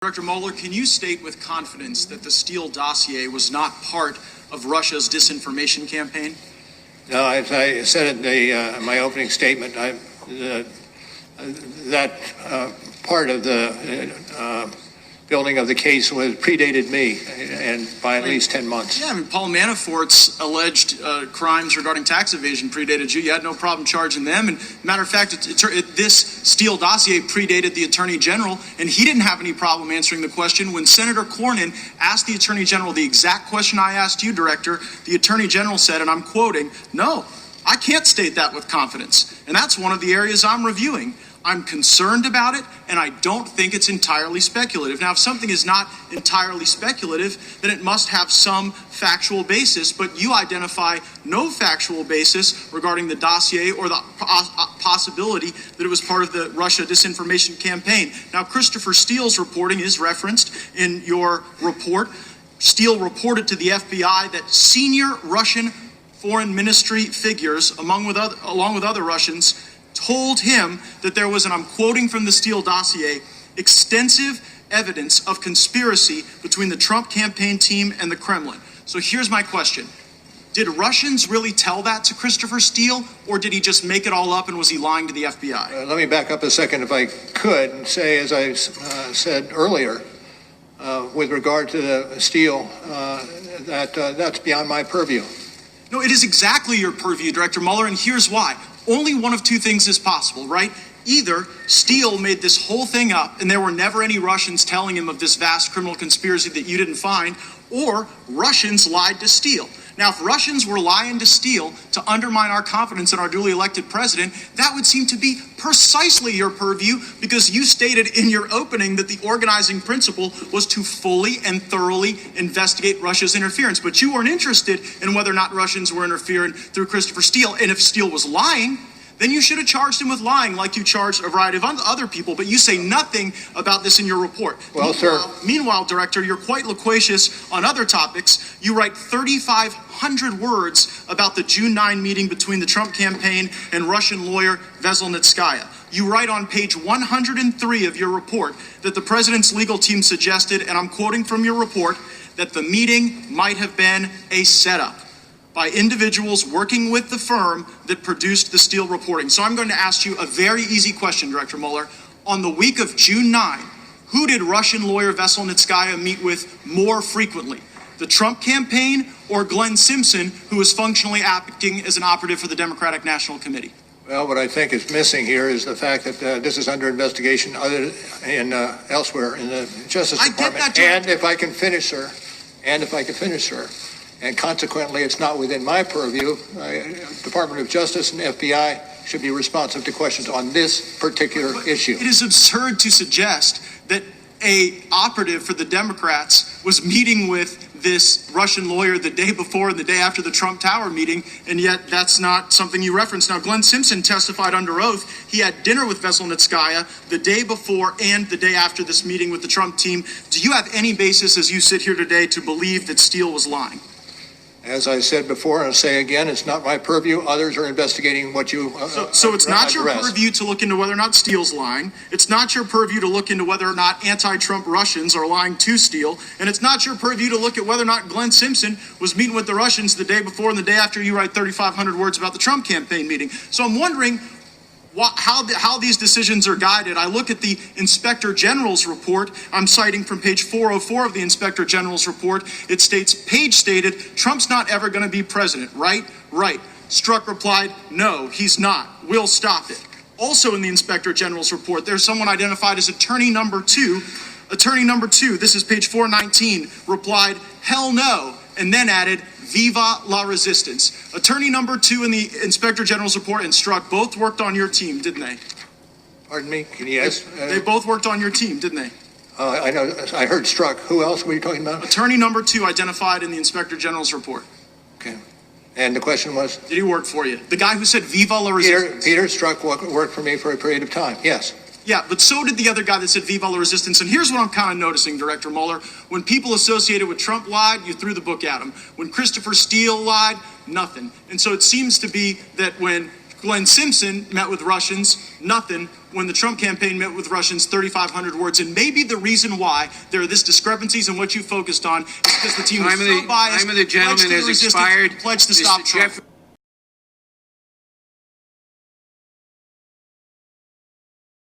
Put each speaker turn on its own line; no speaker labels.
Director Mueller, can you state with confidence that the Steele dossier was not part of Russia's disinformation campaign?
No, as I said in my opening statement, that part of the building of the case predated me, and by at least 10 months.
Yeah, I mean, Paul Manafort's alleged crimes regarding tax evasion predated you. You had no problem charging them. And matter of fact, this Steele dossier predated the Attorney General, and he didn't have any problem answering the question. When Senator Cornyn asked the Attorney General the exact question I asked you, Director, the Attorney General said, and I'm quoting, "No, I can't state that with confidence." And that's one of the areas I'm reviewing. I'm concerned about it, and I don't think it's entirely speculative. Now, if something is not entirely speculative, then it must have some factual basis, but you identify no factual basis regarding the dossier or the possibility that it was part of the Russia disinformation campaign. Now, Christopher Steele's reporting is referenced in your report. Steele reported to the FBI that senior Russian foreign ministry figures, along with other Russians, told him that there was, and I'm quoting from the Steele dossier, extensive evidence of conspiracy between the Trump campaign team and the Kremlin. So here's my question. Did Russians really tell that to Christopher Steele, or did he just make it all up and was he lying to the FBI?
Let me back up a second, if I could, and say, as I said earlier, with regard to the Steele, that's beyond my purview.
No, it is exactly your purview, Director Mueller, and here's why. Only one of two things is possible, right? Either Steele made this whole thing up and there were never any Russians telling him of this vast criminal conspiracy that you didn't find, or Russians lied to Steele. Now, if Russians were lying to Steele to undermine our confidence in our duly elected president, that would seem to be precisely your purview, because you stated in your opening that the organizing principle was to fully and thoroughly investigate Russia's interference. But you weren't interested in whether or not Russians were interfering through Christopher Steele. And if Steele was lying, then you should have charged him with lying like you charged a variety of other people, but you say nothing about this in your report.
Well, sir.
Meanwhile, Director, you're quite loquacious on other topics. You write 3,500 words about the June 9 meeting between the Trump campaign and Russian lawyer Veselnitskaya. You write on page 103 of your report that the president's legal team suggested, and I'm quoting from your report, that the meeting might have been a setup by individuals working with the firm that produced the Steele reporting. So I'm going to ask you a very easy question, Director Mueller. On the week of June 9, who did Russian lawyer Veselnitskaya meet with more frequently? The Trump campaign or Glen Simpson, who was functionally acting as an operative for the Democratic National Committee?
Well, what I think is missing here is the fact that this is under investigation elsewhere in the Justice Department.
I get that,
and if I can finish, sir, and consequently, it's not within my purview. Department of Justice and FBI should be responsive to questions on this particular issue.
It is absurd to suggest that a operative for the Democrats was meeting with this Russian lawyer the day before and the day after the Trump Tower meeting, and yet that's not something you referenced. Now, Glen Simpson testified under oath. He had dinner with Veselnitskaya the day before and the day after this meeting with the Trump team. Do you have any basis, as you sit here today, to believe that Steele was lying?
As I said before, and I'll say again, it's not my purview. Others are investigating what you
So it's not your purview to look into whether or not Steele's lying. It's not your purview to look into whether or not anti-Trump Russians are lying to Steele. And it's not your purview to look at whether or not Glen Simpson was meeting with the Russians the day before and the day after you write 3,500 words about the Trump campaign meeting. So I'm wondering how these decisions are guided. I look at the Inspector General's report. I'm citing from page 404 of the Inspector General's report. It states, Page stated, Trump's not ever going to be president, right? Right. Strzok replied, no, he's not. We'll stop it. Also in the Inspector General's report, there's someone identified as attorney number two. Attorney number two, this is page 419, replied, hell no, and then added, Viva la resistance. Attorney number two in the Inspector General's report and Strzok both worked on your team, didn't they?
Pardon me? Can you ask?
They both worked on your team, didn't they?
I know. I heard Strzok. Who else were you talking about?
Attorney number two identified in the Inspector General's report.
Okay. And the question was?
Did he work for you? The guy who said Viva la resistance?
Peter Strzok worked for me for a period of time, yes.
Yeah, but so did the other guy that said Viva la resistance. And here's what I'm kind of noticing, Director Mueller. When people associated with Trump lied, you threw the book at him. When Christopher Steele lied, nothing. And so it seems to be that when Glen Simpson met with Russians, nothing. When the Trump campaign met with Russians, 3,500 words. And maybe the reason why there are this discrepancies in what you focused on is because the team was so biased,
time of the gentleman has expired.
Pledged to stop Trump.